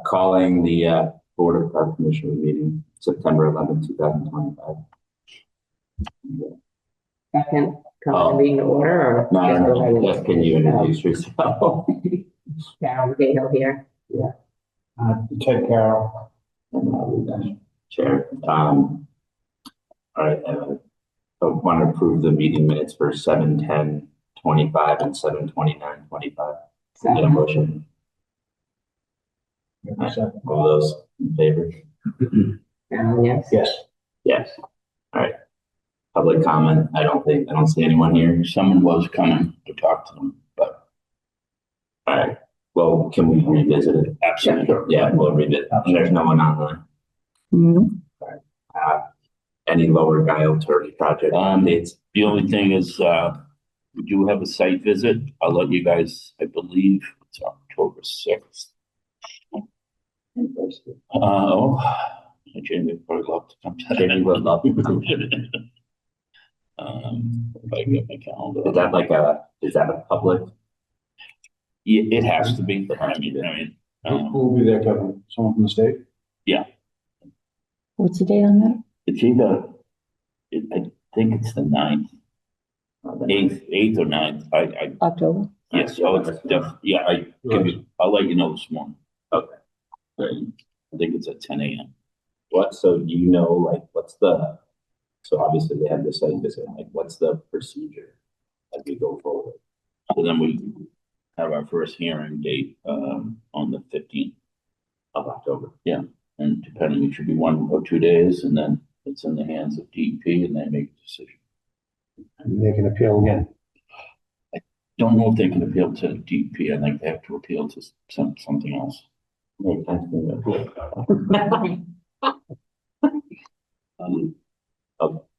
Calling the Board of Park Commissioners meeting September 11th, 2025. Second, call the meeting to order, or No, just go ahead and just can you introduce yourself? Carol Cahill here. Yeah. Ted Carroll. And I'll be the chair. All right. I want to approve the meeting minutes for 7:10:25 and 7:29:25. Get a motion. All those in favor? Yes. Yes. Yes. All right. Public comment. I don't see anyone here. Someone was coming to talk to them, but. All right. Well, can we revisit it? Absolutely. Yeah, we'll revisit. And there's no one online. Mhm. Any lower Guile Turkey project updates? The only thing is, we do have a site visit. I'll let you guys, I believe it's October 6th. Jamie would probably love to come to that. Jamie would love to come. If I get my calendar. Is that a public? Yeah, it has to be. I mean, Who will be there, Kevin? Someone from the state? What's the date on that? it's either, I think it's the 9th, 8th or 9th. October. Yes, oh, it's definitely, I'll let you know this morning. Okay. I think it's at 10 a.m. So do you know, so obviously they have the site visit, what's the procedure as we go forward? So then we have our first hearing date on the 15th Of October. Yeah, and depending, it should be 1 or 2 days, and then it's in the hands of DEP, and they make a decision. And they can appeal again. Don't know if they can appeal to DEP. I think they have to appeal to something else. Okay.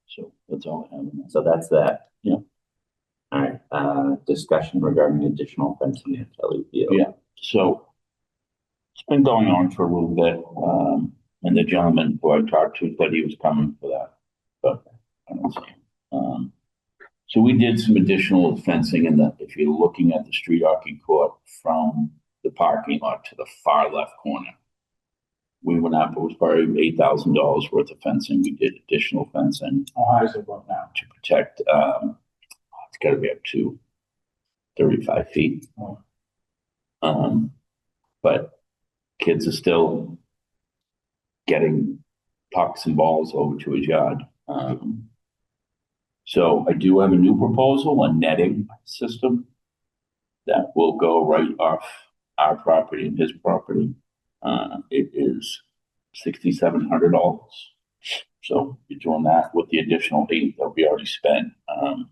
So that's all I have. So that's that. Yeah. All right. Discussion regarding additional fencing at Kelly Field. Yeah. So it's been going on for a little bit. And the gentleman who I talked to said he was coming for that, but I don't see him. So we did some additional fencing if you're looking at the street hockey court from the parking lot to the far left corner. We went up, it was probably $8,000 worth of fencing. We did additional fencing. How high is it now? To protect, it's gotta be up to 35 feet. But kids are still getting pucks and balls over to his yard. So I do have a new proposal, a netting system that will go right off our property and his property. It is $6,700. So you're doing that with the additional $8,000 that we already spent. I'm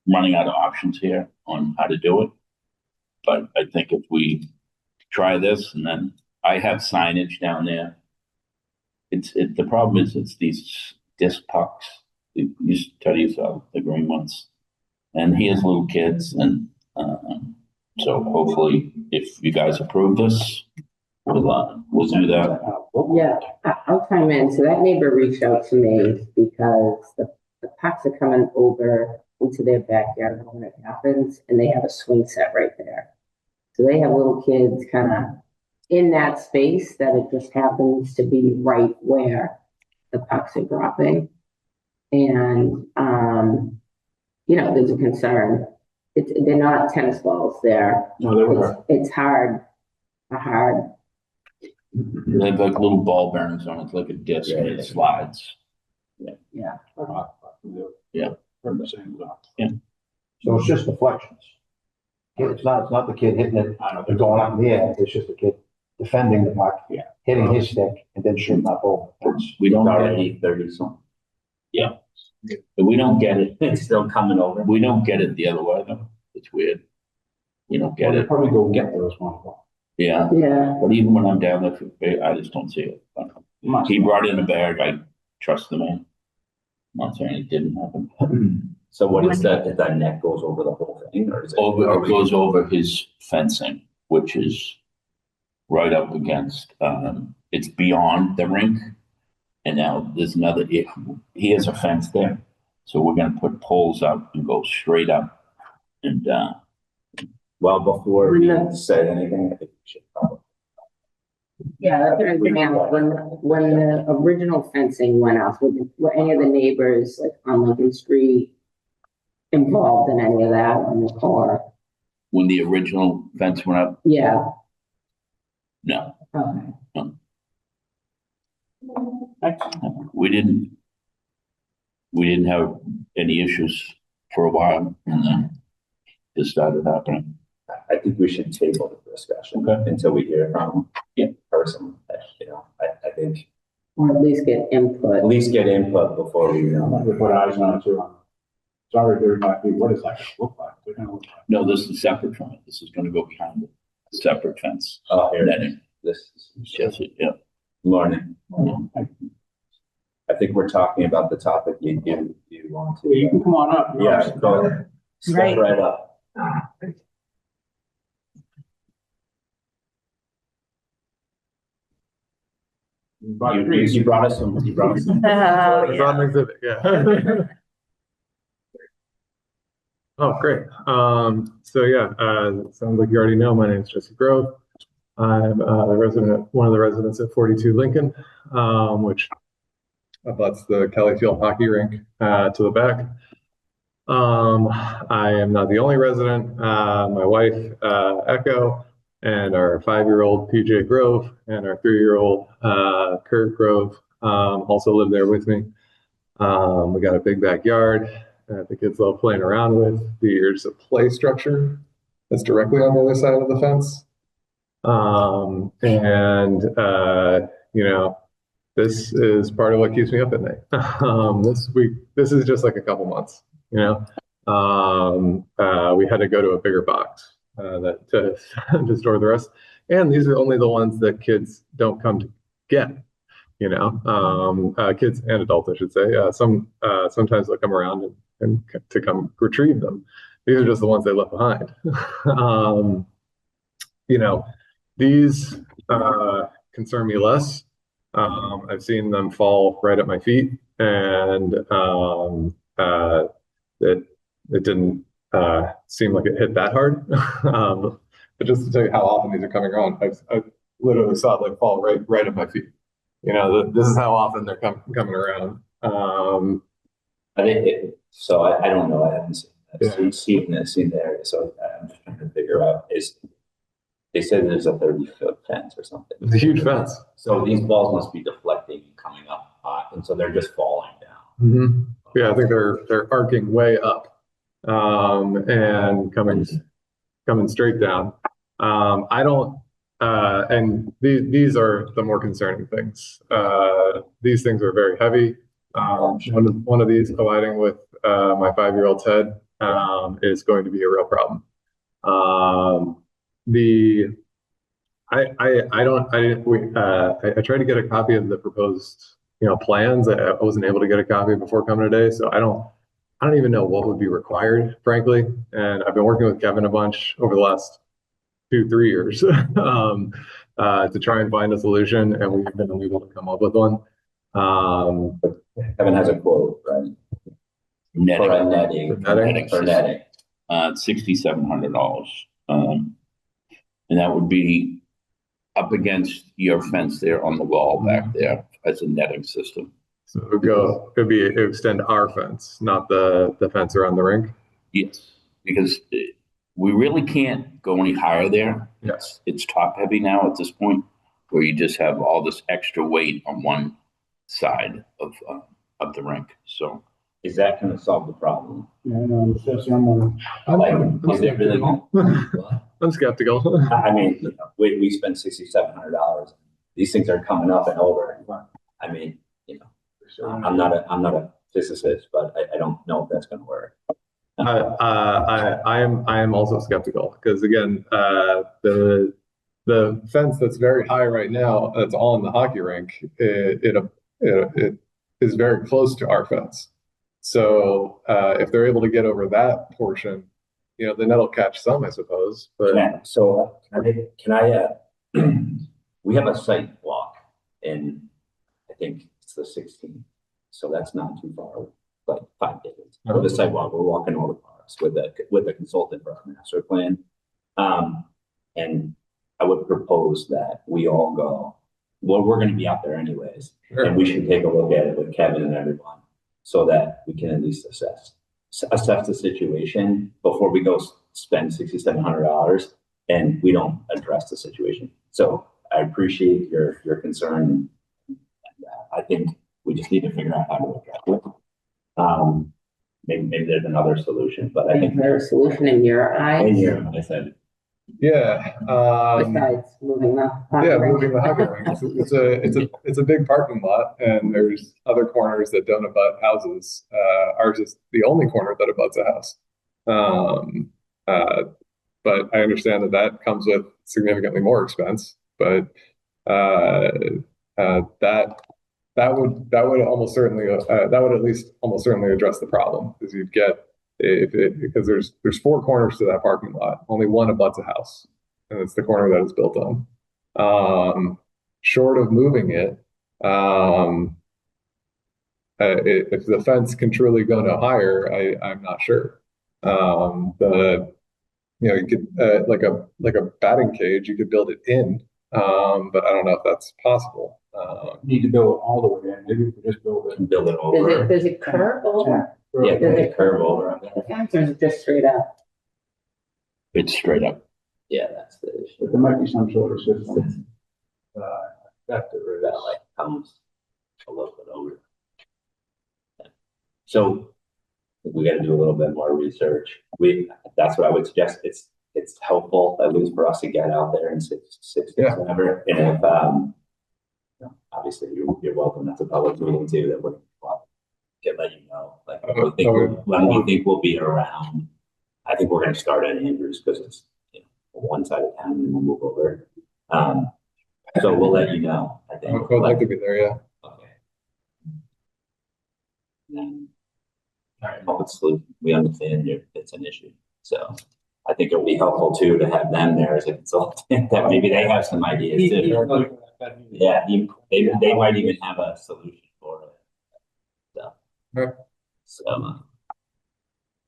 running out of options here on how to do it. But I think if we try this, and then I have signage down there. The problem is it's these disc pucks. You used to tell yourself the green ones, and he has little kids, and so hopefully, if you guys approve this, we'll do that. Yeah, I'll chime in. So that neighbor reached out to me because the pucks are coming over into their backyard when it happens, and they have a swing set right there. So they have little kids kind of in that space that it just happens to be right where the pucks are dropping. And, there's a concern. They're not tennis balls there. No, they were. It's hard. They have like little ball bearings on it, like a disc, and it slides. Yeah. Yeah. Heard the same stuff. Yeah. So it's just deflections. It's not the kid hitting it, they're going up in the air, it's just the kid defending the puck, hitting his stick, and then shooting up over. We don't already 30 something. Yeah. But we don't get it. It's still coming over. We don't get it the other way though. It's weird. You don't get They it. probably go get those ones. Yeah. Yeah. But even when I'm down there, I just don't see it. He brought in a bag. I trust the man. I'm not saying it didn't happen. So what is that? If that net goes over the whole thing, or is it It goes over his fencing, which is right up against, it's beyond the rink. And now there's another, he has a fence there. So we're going to put poles up and go straight up. And Well, before When we the- say anything, I think we should probably. Yeah, that's what I'm saying. When the original fencing went up, were any of the neighbors like on Lincoln Street involved in any of that or? When the original fence went up, Yeah, no, okay. we didn't. We didn't have any issues for a while, and then it started happening. I think we should table the discussion Okay. until we hear from Yeah. person. You know, I think Or at least get at input. least get input before we, I'm gonna put eyes on it too. Sorry, 35 feet, what does that look like? They're gonna look like. No, this is separate from it. This is gonna go behind it. Separate fence. oh, here, Netting. this is Yes, yeah. morning. I think we're talking about the topic you want to. You can come on up. Yeah, go ahead. Step Right. right up. You brought us some, It's on exhibit, yeah. Oh, great. So yeah, sounds like you already know, my name is Jesse Grove. I'm one of the residents at 42 Lincoln, which abuts the Kelly Field hockey rink to the back. I am not the only resident. My wife, Echo, and our 5-year-old PJ Grove, and our 3-year-old Kurt Grove also live there with me. We got a big backyard that the kids love playing around with. There's a play structure that's directly on the other side of the fence. You know, this is part of what keeps me up at night. This is just like a couple months, you know. We had to go to a bigger box to store the rest. And these are only the ones that kids don't come to get, you know, kids and adults, I should say. Sometimes they'll come around and to come retrieve them. These are just the ones they left behind. You know, these concern me less. I've seen them fall right at my feet, and it didn't seem like it hit that hard. But just to tell you how often these are coming around, I literally saw it like fall right at my feet. You know, this is how often they're coming around. I think so. I don't know. I haven't Yeah. seen the area, so I'm just trying to figure out. They said there's a 30-foot fence or something. It's a huge fence. So these balls must be deflecting and coming up, and so they're just falling down. Mm-hmm. Yeah, I think they're arcing way up and coming straight down. I don't. And these are the more concerning things. These things are very heavy. One of these colliding with my 5-year-old's head is going to be a real problem. I tried to get a copy of the proposed, you know, plans. I wasn't able to get a copy before coming today, so I don't even know what would be required, frankly. And I've been working with Kevin a bunch over the last 2-3 years to try and find a solution, and we've been unable to come up with one. Kevin has a quote, right? Netting. For a netting. Netting. For netting. $6,700. And that would be up against your fence there on the wall back there as a netting system. So it would extend our fence, not the fence around the rink. Yes, because we really can't go any higher there. Yes. It's top heavy now at this point, where you just have all this extra weight on one side of the rink. So Is that going to solve the problem? Jesse, I'm on. Is it really going? I'm skeptical. I mean, you know, we spent $6,700. These things are coming up and over. I mean, you know, I'm not a physicist, but I don't know if that's going to work. I am also skeptical because again, the fence that's very high right now, that's on the hockey rink, it is very close to our fence. So if they're able to get over that portion, you know, then that'll catch some, I suppose. But Yeah. So can I we have a site walk, and I think it's the 16th, so that's not too far, like 5 days. For the site walk, we're walking all the parks with the consultant for our master plan. And I would propose that we all go, well, we're gonna be out there anyways. And we should take a look at it with Kevin and everyone so that we can at least assess the situation before we go spend $6,700 and we don't address the situation. So I appreciate your concern. And I think we just need to figure out how to address it. Maybe there's another solution, but I think Is there a solution in your eyes? in here, I said, Yeah. Besides moving the. Yeah, moving the hockey rink. It's a big parking lot, and there's other corners that don't abut houses. Ours is the only corner that abuts a house. But I understand that comes with significantly more expense. But that would almost certainly that would at least almost certainly address the problem, because you'd get because there's 4 corners to that parking lot. Only one abuts a house, and it's the corner that it's built on. Short of moving it, if the fence can truly go no higher, I'm not sure. You could like a batting cage, you could build it in, but I don't know if that's possible. Need to build it all the way in, maybe we could just build it. build it over. Does it curve over? Yeah, Does it curve over. The fence, or is it just straight up? It's straight up. Yeah, that's the issue. But there might be some sort of system. That there is. That like comes a little bit over. So we got to do a little bit more research. That's what I would suggest. It's helpful at least for us to get out there and six whatever. And if obviously you're welcome. That's a public meeting too. That would let you know. Like when we think we'll be around. I think we're going to start at Andrews because it's one side of town and we'll move over. So we'll let you know. I think. I would like to be there. Yeah. Okay. Then, all right. Hopefully we understand it's an issue. So I think it'll be helpful too to have them there as a consultant. That maybe they have some ideas too. Yeah, they might even have a solution for it. So, so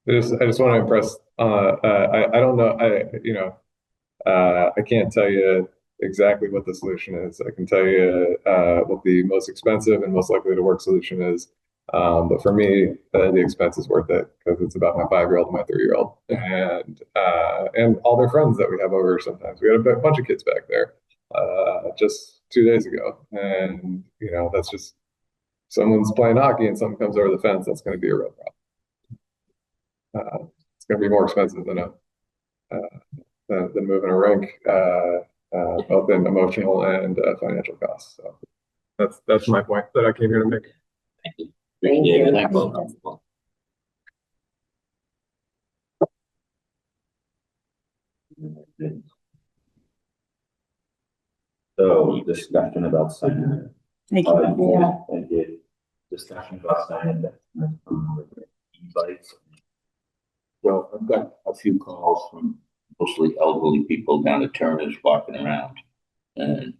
I just want to impress. I don't know. I can't tell you exactly what the solution is. I can tell you what the most expensive and most likely to work solution is. But for me, the expense is worth it because it's about my 5-year-old and my 3-year-old, and all their friends that we have over. Sometimes we had a bunch of kids back there just 2 days ago, and that's just someone's playing hockey and someone comes over the fence. That's going to be a real problem. It's going to be more expensive than moving a rink, both in emotional and financial costs. So that's my point that I came here to make. thank you. Thank you. Thank you. So discussion about sign. Thank you. Yeah. Thank you. Discussion about sign e-bikes. Well, I've got a few calls from mostly elderly people down at Turner's walking around, and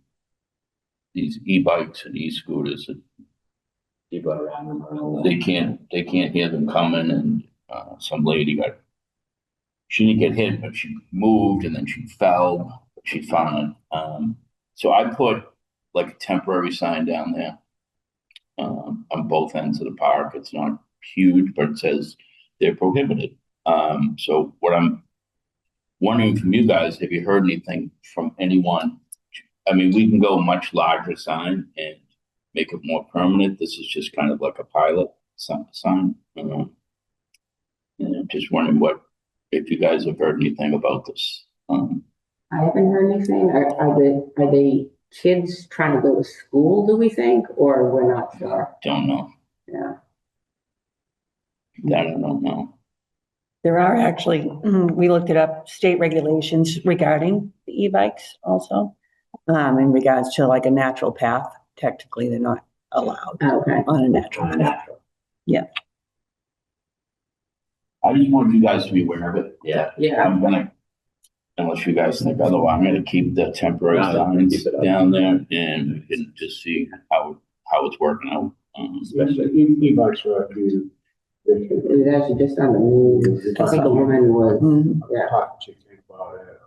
these e-bikes and e-scooters, People around them. they can't hear them coming. And some lady she didn't get hit, but she moved and then she fell, but she's fine. So I put like a temporary sign down there on both ends of the park. It's not huge, but it says they're prohibited. So what I'm wondering from you guys, have you heard anything from anyone? I mean, we can go much larger sign and make it more permanent. This is just kind of like a pilot sign. And I'm just wondering if you guys have heard anything about this. I haven't heard anything. Are they kids trying to go to school, do we think, or we're not sure? Don't know. Yeah. That I don't know. There are actually, we looked it up, state regulations regarding the e-bikes also, in regards to like a natural path. Technically, they're not allowed Okay. on a natural path. Yeah. I just wanted you guys to be aware of it. Yeah. Yeah. I'm gonna, unless you guys think otherwise, I'm gonna keep the temporary No, signs keep it up. down there and just see how it's working out. Especially e-bikes are actually. It was actually just on the news. I think a woman was, Mhm. yeah. Talking to you about it.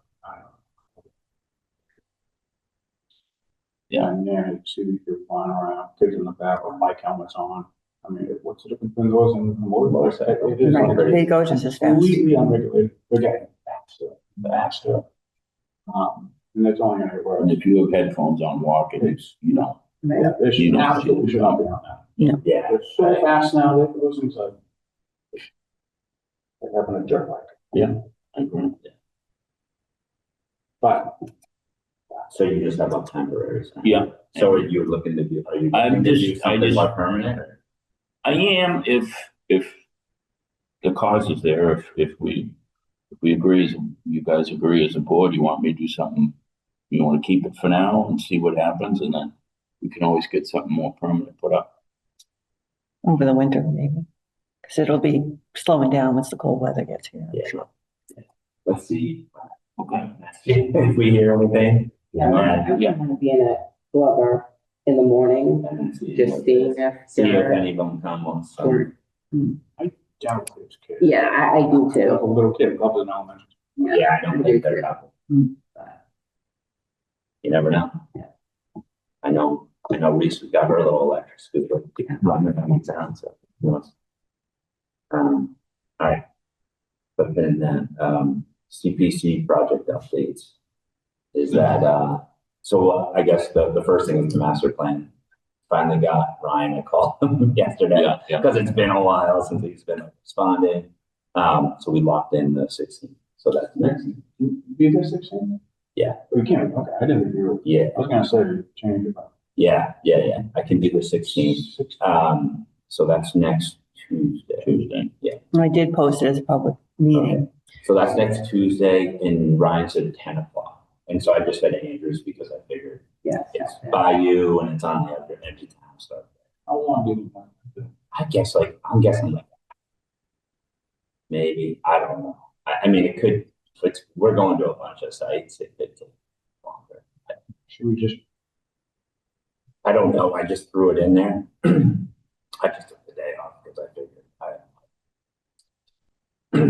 Yeah. And there, you see you're flying around, kids in the back with bike helmets on. I mean, what's the difference between those and motorcycles? It is Right, they go just as fast. completely unregulated. They're getting faster. And that's only gonna work. And if you have headphones on walking, it's, you know, Yeah, they should absolutely should not be on that. Yeah. They're so fast now, that those things are. They're having a jerk like. I agree. But So you just have a temporary sign? Yeah. So are you looking to do, are you I'm looking to do just- I something just- more permanent? Or? I am if the cause is there, if we agree, as you guys agree as a board, you want me to do something, you want to keep it for now and see what happens, and then we can always get something more permanent put up. Over the winter, maybe. Because it'll be slowing down once the cold weather gets here. Yeah, sure. Let's see. Okay. If we hear anything. Yeah, I Yeah. want to be in a Glover in the morning, And see just seeing if see if they're. any of them come on summer. doubt those kids. Yeah, I do A too. little kid goes in elementary. Yeah, I don't think they're up. Mm. But you never know. Yeah. I know Reese has got her little electric scooter running around town, so who knows? All right. But then CPC project updates. Is that so I guess the first thing is the master plan. Finally got Ryan a call yesterday. Yeah. Because it's been a while since he's been responding. So we locked in the 16th. So that's next. Be there 16? Yeah. We can't, okay, I didn't agree with. Yeah. I was gonna say change it, but. Yeah. I can do the 16th. So that's next Tuesday. Yeah. I did post it as a public meeting. So that's next Tuesday, and Ryan said 10 o'clock. And so I just said Andrews because I figured Yes. it's by you and it's on the empty town stuff. How long did you want to do? I'm guessing like maybe, I don't know. I mean, it could, we're going to a bunch of sites. It could take longer. Should we just, I don't know. I just threw it in there. I just took the day off because I figured Have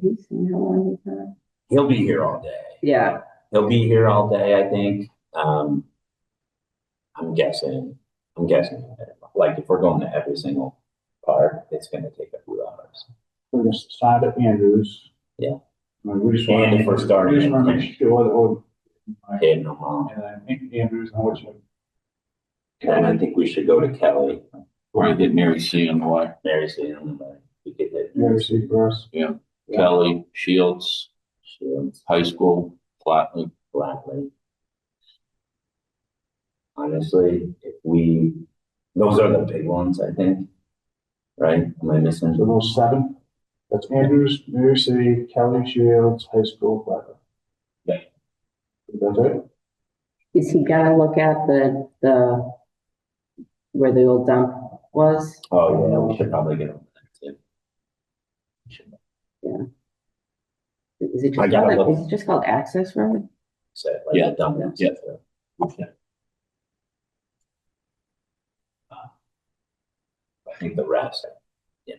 you seen how long he's had? he'll be here all day. Yeah, He'll be here all day, I think. I'm guessing, like if we're going to every single part, it's gonna take a few hours. we're gonna start at Andrews? Yeah. I mean, we just And want. if we're starting We just wanna in- make sure that we're. Hey, no mom. And I think Andrews, and what's your. And I think we should go to Kelly, Or get Mary C on the wire. Mary C. and then we could hit Mary C. first. Kelly, Shields, Shields, high school, Flatley. Blackley. Honestly, those are the big ones, I think. Right? Am I missing? So those 7, that's Andrews, Mary C., Kelly, Shields, high school, Flatter. Yeah. That's it? is he gonna look at the where the old dump was? Oh, yeah, we should probably get on that too. Is it I just gotta called, look. is it just called Access Road? So, like, Yeah. the dump. Yeah. I think the rest, yeah.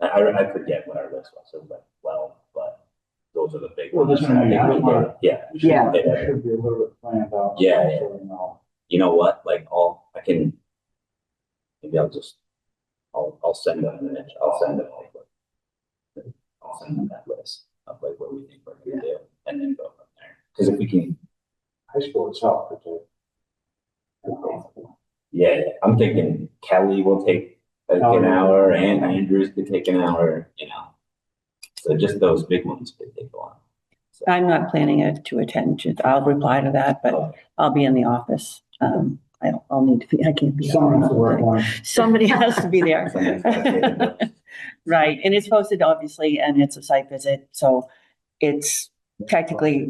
I forget what our list was, so like 12, but those are the big Well, ones. this one, I think yeah, we did. Yeah. Yeah. we did It it. should be a little bit planned out. Yeah, yeah. So we know. You know what, like, maybe I'll send them an image, I'll send them that list of like what we think we're gonna do, and then go from there. Because if we can, High school itself, it's yeah, I'm thinking Kelly will take like an hour, and Andrews could take an hour, So just those big ones could take a while. So, I'm not planning to attend. I'll reply to that, but I'll be in the office. I'll need to be, I can't be. someone has to work on. Somebody has to be there. Right, and it's posted obviously, and it's a site visit, so it's technically,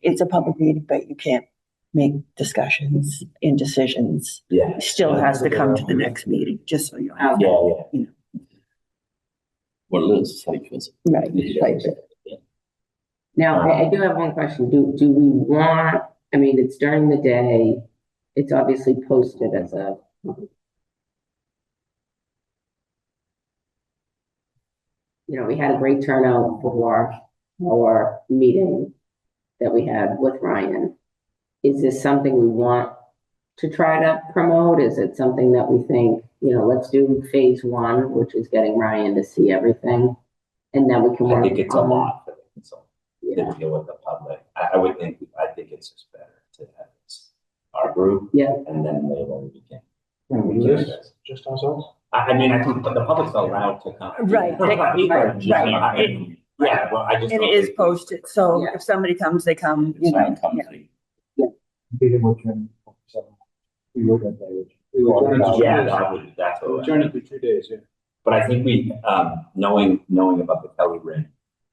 it's a public meeting, but you can't make discussions and decisions. Yeah. It still has to come to the next meeting, just so you know. Yeah. What it is, site visit. Right, site visit. Now, I do have one question. Do we want, I mean, it's during the day, it's obviously posted as a. We had a great turnout for our meeting that we had with Ryan. is this something we want to try to promote? Is it something that we think, let's do phase one, which is getting Ryan to see everything, and then we can I work think it's a on- lot for the consultant Yeah, to deal with the public. I think it's just better to have our group. yeah, And then later we can. Can we do this just ourselves? I mean, I think the public's allowed to come. Right, they- right. Yeah, well, I just. And it don't is think- posted, so Yeah. if somebody comes, they come, It's not yeah. company. Be here with him, so we would have that. We would turn it to- Yeah, that's We'll what. turn it to 2 days, yeah. But I think knowing about the Kelly ring,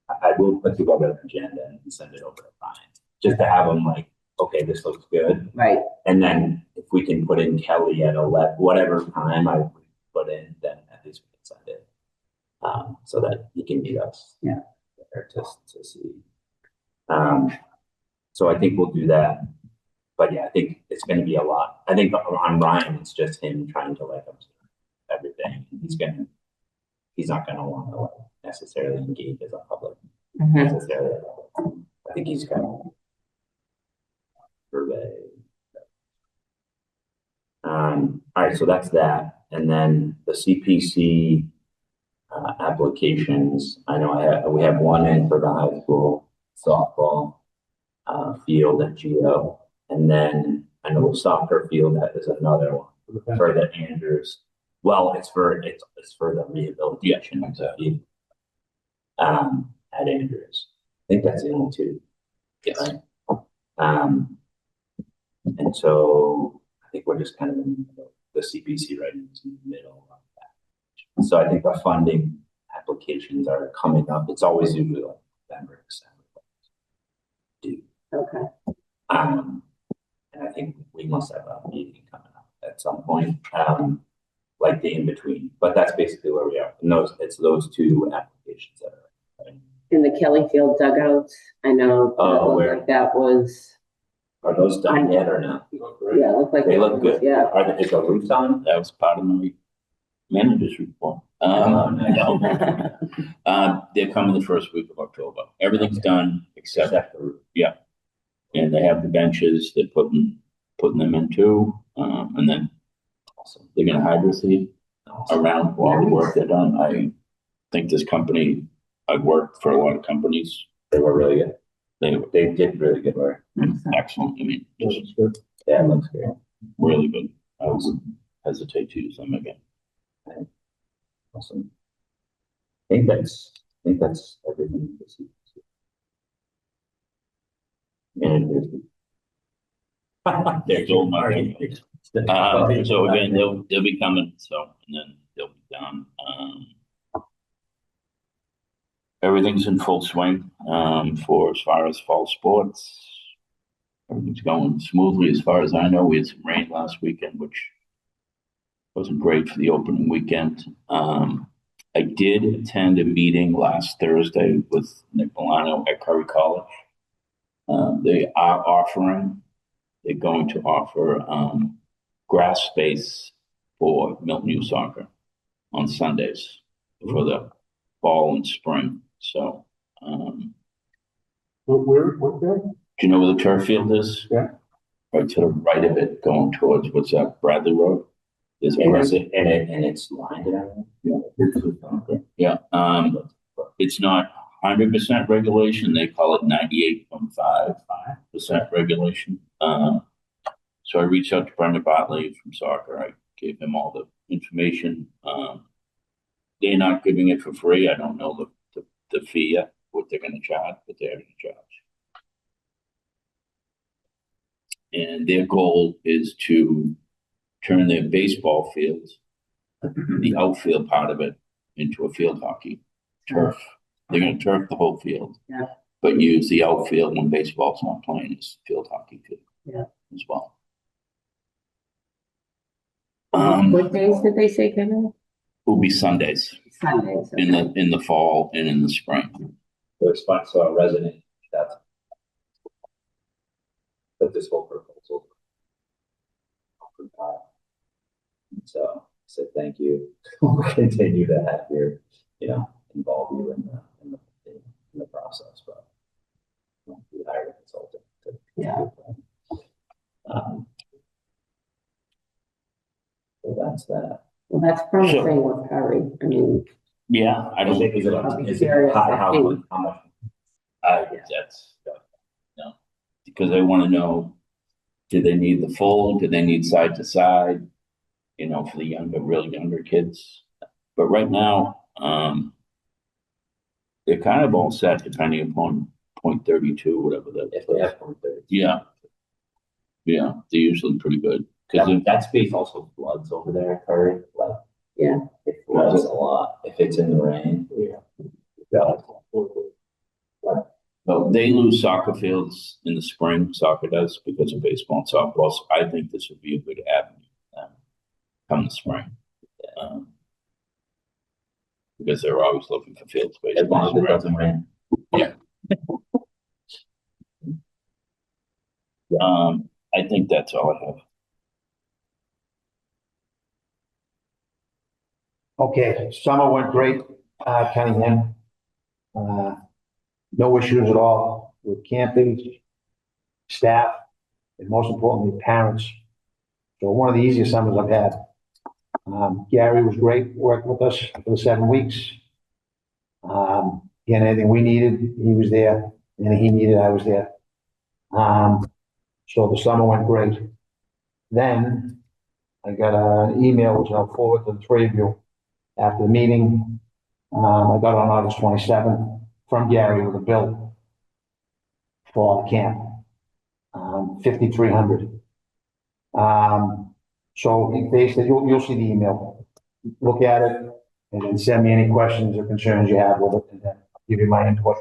I will put together an agenda and send it over to Ryan. Just to have him like, okay, this looks good. right. And then if we can put in Kelly at 11, whatever time I put in, then at least we can send it. So that he can meet us. Yeah. There to see. So I think we'll do that. But yeah, I think it's gonna be a lot. I think on Ryan, it's just him trying to like observe everything. He's not gonna want to like necessarily engage as a public Mhm. necessarily. I think he's gonna survey. All right, so that's that. And then the CPC applications, I know we have one in for the high school softball field at Geo. And then I know the soccer field, that is another one for the Andrews. Well, it's for the rehabilitation of the field, at Andrews. I think that's the only two. Yes. And so I think we're just kind of in the middle, the CPC right in the middle of that. So I think the funding applications are coming up. It's always usually like November, December. Okay. And I think we must have a meeting coming up at some point, like the in between. But that's basically where we are. And it's those two applications that are. Right? In the Kelly Field dugouts, I know Oh, where? like that was, Are those done yet or not? yeah, it looked like. They look good. Yeah. Is the roof on? That was part of my manager's report. They're coming the first week of October. Everything's done except Except the roof. and they have the benches. They're putting them in too. And then Awesome. they're gonna hydro seed Awesome. around while the work they're done. I think this company, I've worked for a lot of companies. They were really good. They They did really good work. excellent. I mean, just That's good. Yeah, it looks great. really good. I would hesitate to use them again. Awesome. I think that's everything. And There's all my so again, they'll be coming, so, and then they'll be done. Everything's in full swing, for as far as fall sports. Everything's going smoothly as far as I know. We had some rain last weekend, which wasn't great for the opening weekend. I did attend a meeting last Thursday with Nick Milano at Curry College. They're going to offer grass space for Milton Youth Soccer on Sundays for the fall and spring. So, Where? do you know where the turf field is? Yeah. Right to the right of it, going towards, what's that, Bradley Road? There's and grass. it's lined and everything. Yeah, it's not 100% regulation. They call it 98.5% regulation. So I reached out to Brendan Bartley from soccer. I gave him all the information. They're not giving it for free. I don't know the fee yet, what they're going to charge, but they're going to charge. And their goal is to turn their baseball fields, the outfield part of it, into a field hockey turf. They're going to turf the whole field. Yeah. But use the outfield when baseball's not playing as field hockey field. Yeah. As well. What days did they say, Kevin? Will be Sundays Sundays. in the fall and in the spring. The sponsor a resident, that's. But this whole proposal. So I said, thank you. We'll continue to have your, involve you in the process, but we hired a consultant. Yeah. Um, So that's that. Well, that's promising with Curry. I mean, Yeah, I don't think Is it, I'll be is it curious high, to how see. much, how much? that's, no, because they want to know, do they need the full, do they need side to side? You know, for the younger, really younger kids. But right now, they're kind of all set depending upon 0.32, whatever that. If they have 0.30. Yeah. Yeah, they're usually pretty good. Cause That space also floods over there, Curry, like. Yeah. It floods a lot if it's in the rain. Yeah. but they lose soccer fields in the spring, soccer does, because of baseball and softball. So I think this would be a good avenue for them come the spring. Because they're always looking for field space. As long as it doesn't rain. I think that's all I have. Okay, summer went great, Cunningham. No issues at all with camping, staff, and most importantly, parents. So one of the easiest summers I've had. Gary was great, worked with us for the 7 weeks. Again, anything we needed, he was there. Anything he needed, I was there. So the summer went great. Then I got an email, which I'll forward to the three of you after the meeting. I got on August 27th from Gary with a bill for the camp, $5,300. So he basically, you'll see the email. Look at it and then send me any questions or concerns you have with it, and then I'll give you my input.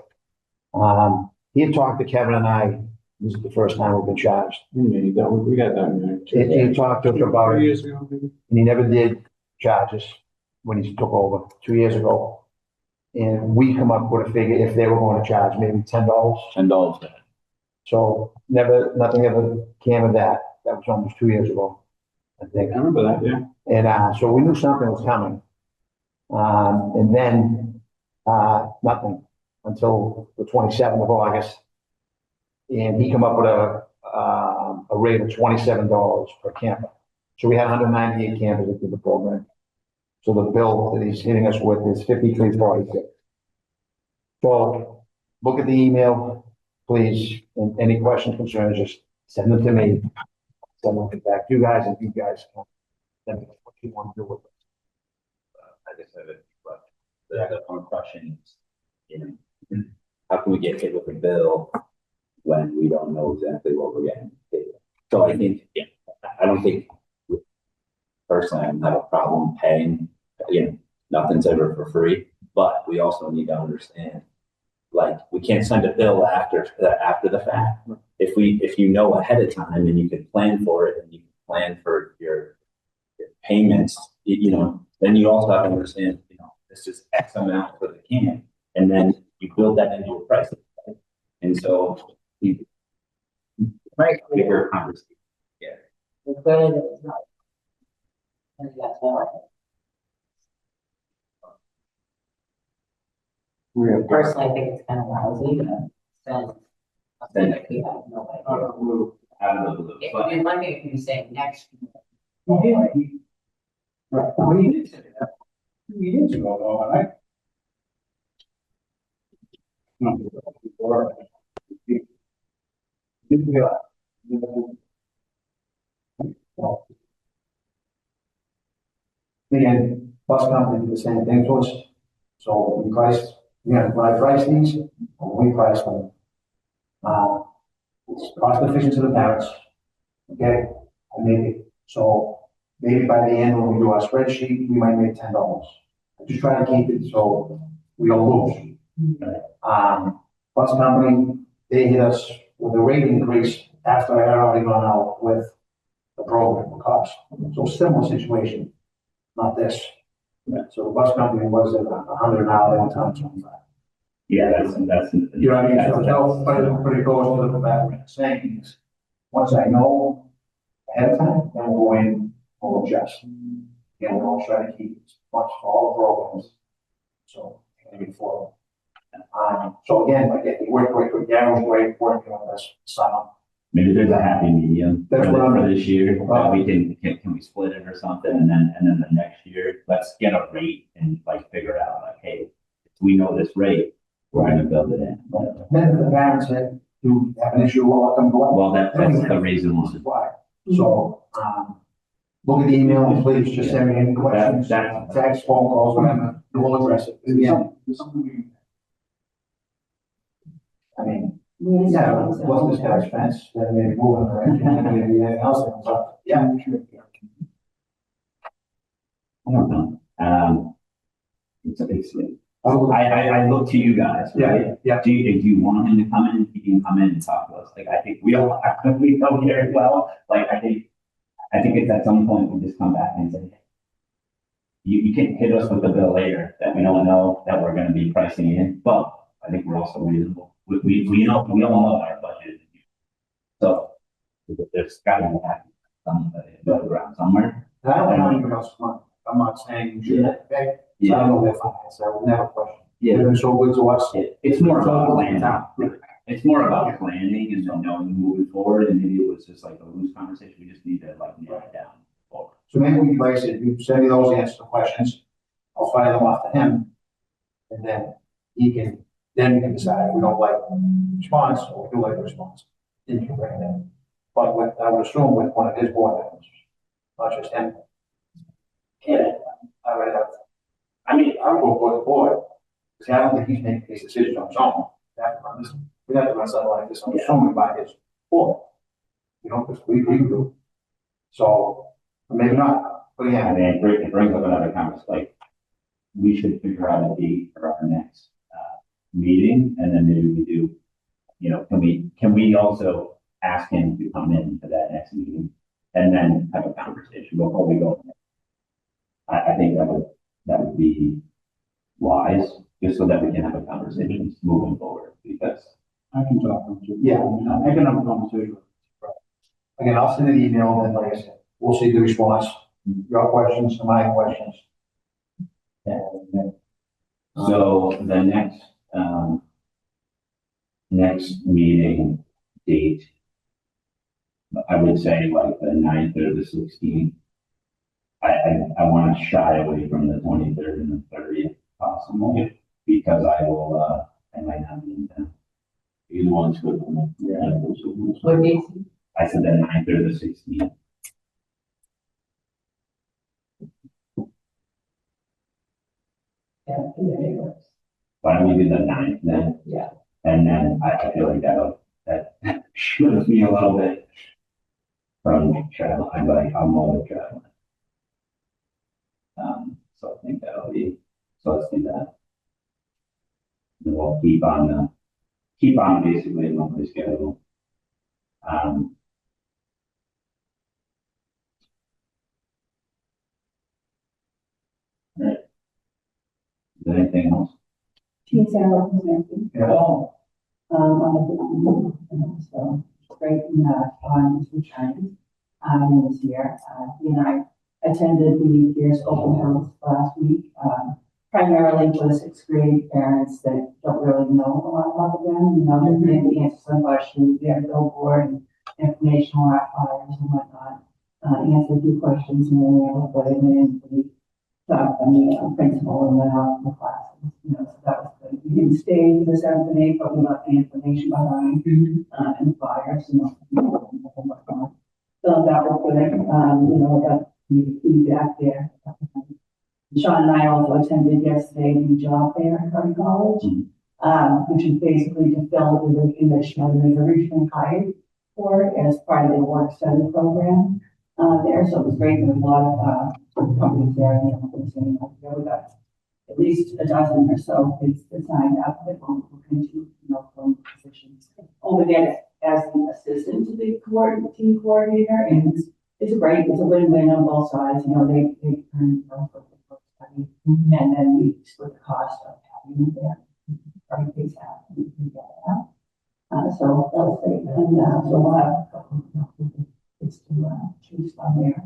He had talked to Kevin and I. This is the first time we've been charged. We got that in there. He talked to us about 2 it, years ago, maybe. and he never did charge us when he took over 2 years ago. And we come up with a figure if they were going to charge maybe $10. $10. So nothing ever came of that. That was almost 2 years ago, I think. I remember that, yeah. And so we knew something was coming. And then nothing until the 27th of August. And he come up with a rate of $27 per camper. So we had 198 campers that did the program. So the bill that he's hitting us with is $5,346. So look at the email, please, and any questions, concerns, just send them to me. Send them back to you guys, and you guys can send me what you want to do with it. I just have it, but the one question is, you know, how can we get hit with a bill when we don't know exactly what we're getting paid? So I think, I don't think personally I don't have a problem paying, you know, nothing's ever for free, but we also need to understand, like, we can't send a bill after the fact. If you know ahead of time and you can plan for it and you can plan for your payments, you know, then you also have to understand, you know, this is X amount for the camp, and then you build that into a price. Right? And so we bigger conversation. Yeah. It's good, it's not. And that's all. Personally, I think it's kind of lousy to spend. Then Something we have no idea. Out of the blue, If but you're lucky, if you say next. Right, when he did say that, 2 years ago, though, and I. No, before. Didn't realize. Again, bus company did the same thing to us. So we priced, when I priced these, we priced them. It's cost efficient to the parents. Okay, I made it. So maybe by the end, when we do our spreadsheet, we might make $10. I just try to keep it so we don't lose. Bus company, they hit us with a rate increase after I had already gone out with the program cost. So similar situation, not this. So the bus company was at 100 an hour, they went down to 25. yeah, that's. You know what I mean? So tell, but it goes to the back, what I'm saying is, once I know ahead of time, then we'll go in, we'll adjust. Again, we'll try to keep as much for all the programs. So, maybe so again, like, it worked great, Darren was great working with us, summer. maybe there's a happy medium That's what I'm- for this year, that we can we split it or something, and then the next year, let's get a rate and like figure out like, hey, if we know this rate, we're gonna build it in. whatever. Then if the parents that do have an issue, we'll let them go. Well, that's the reason This is why. why. So, look at the email, and please just send me any questions, That- text, phone calls, whatever, and we'll address it. Yeah. I mean, yeah, wasn't this guy's fence, then maybe moving around, maybe anything else that comes up. Yeah, sure. I don't know. I look to you guys, right? Yeah, yeah. Do you want him to come in? He can come in and talk to us. Like, I think we all, we know very well. Like, I think it's at some point we just come back and say, you can hit us with the bill later that we don't know that we're gonna be pricing in, but I think we're also reasonable. We all know our budget. So there's gotta be some middle ground somewhere. I don't know anything else, I'm not saying you should, okay? So I don't know their finance, I will never question. Yeah. They've been so good to us. It's more about planning. It's more about planning and then knowing moving forward, and maybe it was just like a loose conversation, we just need to like nail it down. forward. So maybe we can, like I said, you send me those answers to questions, I'll fire them off to him. And then then we can decide if we don't like the response or we do like the response. Then you can bring it in. But I would assume with one of his board members, not just him. Yeah. I would have, I mean, I would go for the board, because I don't think he's making these decisions on his own. We have to run this, we have to run something like this, I'm assuming by his board. You know, because we do. So, maybe not, but I yeah, mean, it brings up another conversation, like, we should figure out a date for our next, meeting, and then maybe we do, can we also ask him to come in to that next meeting, and then have a conversation before we go? I think that would be wise, just so that we can have a conversation moving forward, because. I can talk to him. Yeah, I can have a conversation. Again, I'll send an email, and like I said, we'll see the response, your questions, and my questions. And then, So the next meeting date, I would say like the 9th or the 16th. I want to shy away from the 23rd and the 30th possible, because I might not be in town. Either one's good for me. Yeah. What days? I said the 9th or the 16th. Yeah. Why don't we do the 9th then? Yeah. And then I feel like that shields me a little bit from travel. I'm more traveling. So I think so let's do that. And we'll keep on basically a monthly schedule. Right. Is there anything else? Teen Center representing, Oh, on the, so great, on his return, this year. He and I attended the year's open house last week, primarily for the sixth grade parents that don't really know a lot about them, they can answer some questions, we had a billboard and informational flyers and whatnot, answer a few questions, and then we have a put it in for the principal and went out in the classes, so that was good. We didn't stay for the 7th and 8th, but we left the information behind, and flyers, and whatnot. So that was good, we got the feedback there. Sean and I also attended yesterday the job fair at Curry College, which is basically to fill the position that Sean was originally hired for as part of their work study program. There, so it was great. There was a lot of companies there, we got at least a dozen or so kids that signed up that will continue, from positions over there as the assistant to the team coordinator, and it's a win-win on both sides. They earn from the work study, and then we split the cost of having them there. Everything's happening together. So that was great, and so we'll have a couple of kids to choose from there.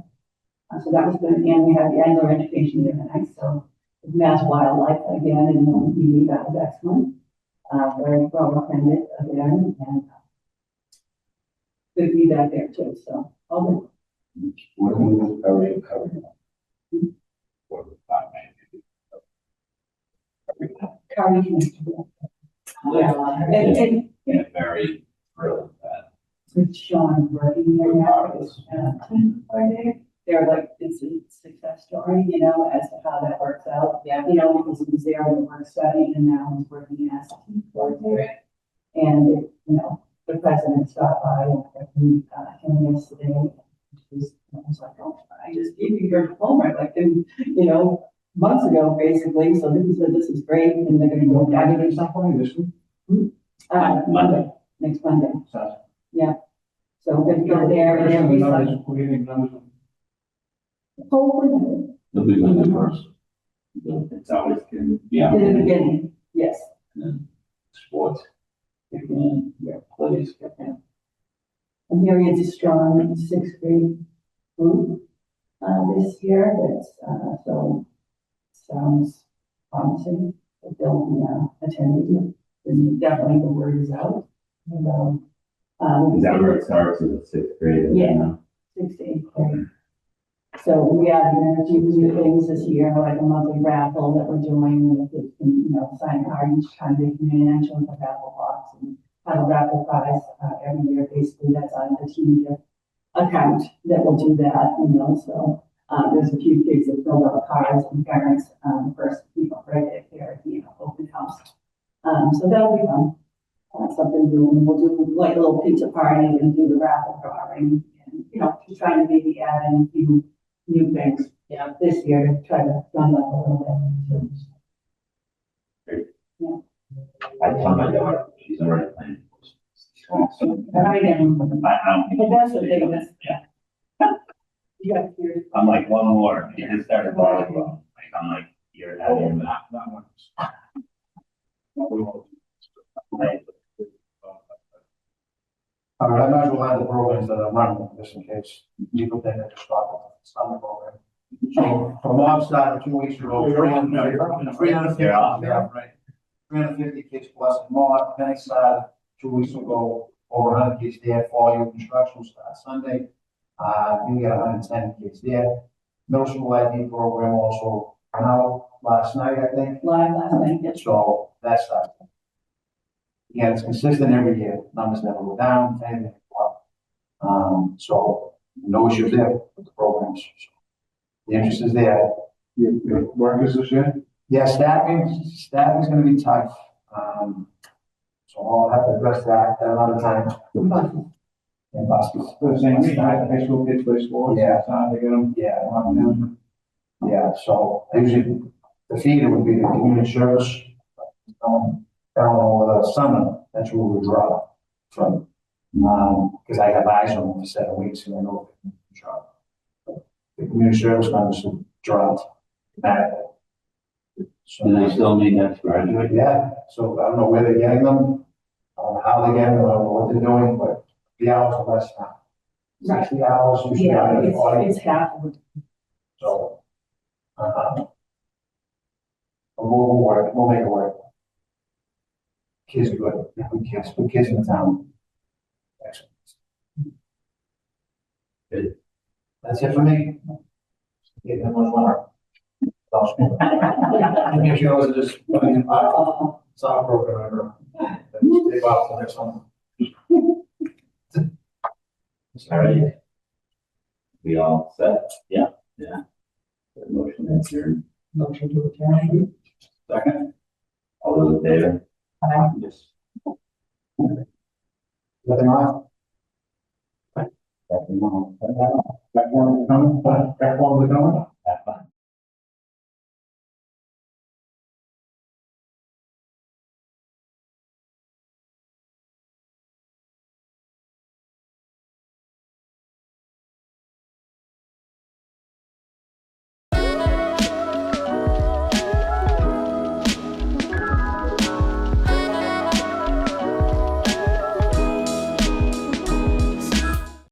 So that was good, and we had the annual education there tonight, so Mass Wildlife again, and that was excellent. Very well attended again, and good feedback there too, so, all What are we already covering? What the five good. Curry. Yeah, and Yeah, very thrilled with that. with Sean working there now, they're like, it's a success story, you know, as to how that works out. Yeah. You know, because he was there when we work study and now he's working as a team coordinator. And, you know, the president stopped by and him yesterday. I was like, oh, I just gave you your diploma, like, you know, months ago, basically. So he said, this is great. And they're gonna go back At some point this week. Monday, next Monday. So- Yeah. So we're gonna go there and then we start. Hopefully, It'll be one of the first. It's always can be out in the there, beginning, yes. and then sports, kick in, yeah, plays, kick in. I'm hearing it's a strong sixth grade group, this year, that's, so sounds promising, that they'll be, attending, and definitely the word is out. And, Is that where it starts in the sixth grade? Yeah. 6th to 8th grade. So we added in a few new things this year, like a monthly raffle that we're doing, and the kids can, you know, sign a card each time they come in, and show the raffle box, and have a raffle prize, every year, basically, that's on the team account that will do that, you know, so, there's a few kids that filled out cards and parents, first people right there at the open house. So that'll be fun, something new, and we'll do like a little pizza party and do the raffle drawing, and, you know, just trying to maybe add in a few new things, yeah, this year to try to run that a little bit. I tell my daughter, she's already playing. I am, but that's the thing, that's, Yeah, you got here. I'm like, one more, she just started volleyball, like, I'm like, you're having that. Like, All right, I might as well have the programs that I'm running, just in case people think I just stopped the summer program. So, from Bob started 2 weeks ago, 350, yeah, right. 350 kids plus and more, Penny started 2 weeks ago, over 100 kids there, fall year construction starts Sunday. We got 110 kids there. Middle school ID program also went out last night, I think. Live last night, yes. So that's that. Yeah, it's consistent every year. Numbers never go down, anything go up. So no issues there with the programs. The interest is there. Your workers this year? Yeah, staffing's gonna be tough. So I'll have to address that at another time. And buses. The same reason, high school kids play sports. Yeah. They get them. Yeah. Yeah, so usually the feeder would be the community service. Down over the summer, that's where we draw from. Because I have eyes on them for 7 weeks and I know they can draw. The community service numbers have dropped dramatically. So Do they still need that to graduate? yeah, so I don't know where they're getting them, how they're getting them, I don't know what they're doing, but the hours are less now. Right. 60 hours, usually Yeah, out of 40. it's half of it. So, we'll work, we'll make it work. Kids are good, good kids in the town. Excellent. Good. That's it for me. Yeah, that was one. I mean, you know, just, it's not a program, they bought the next one. All right. We all set? Yeah. Good motion and adjourn. Motion to adjourn. Second. All those in favor? Aye. Yes. Nothing wrong? That's the one. Back one coming, back one coming? Have fun.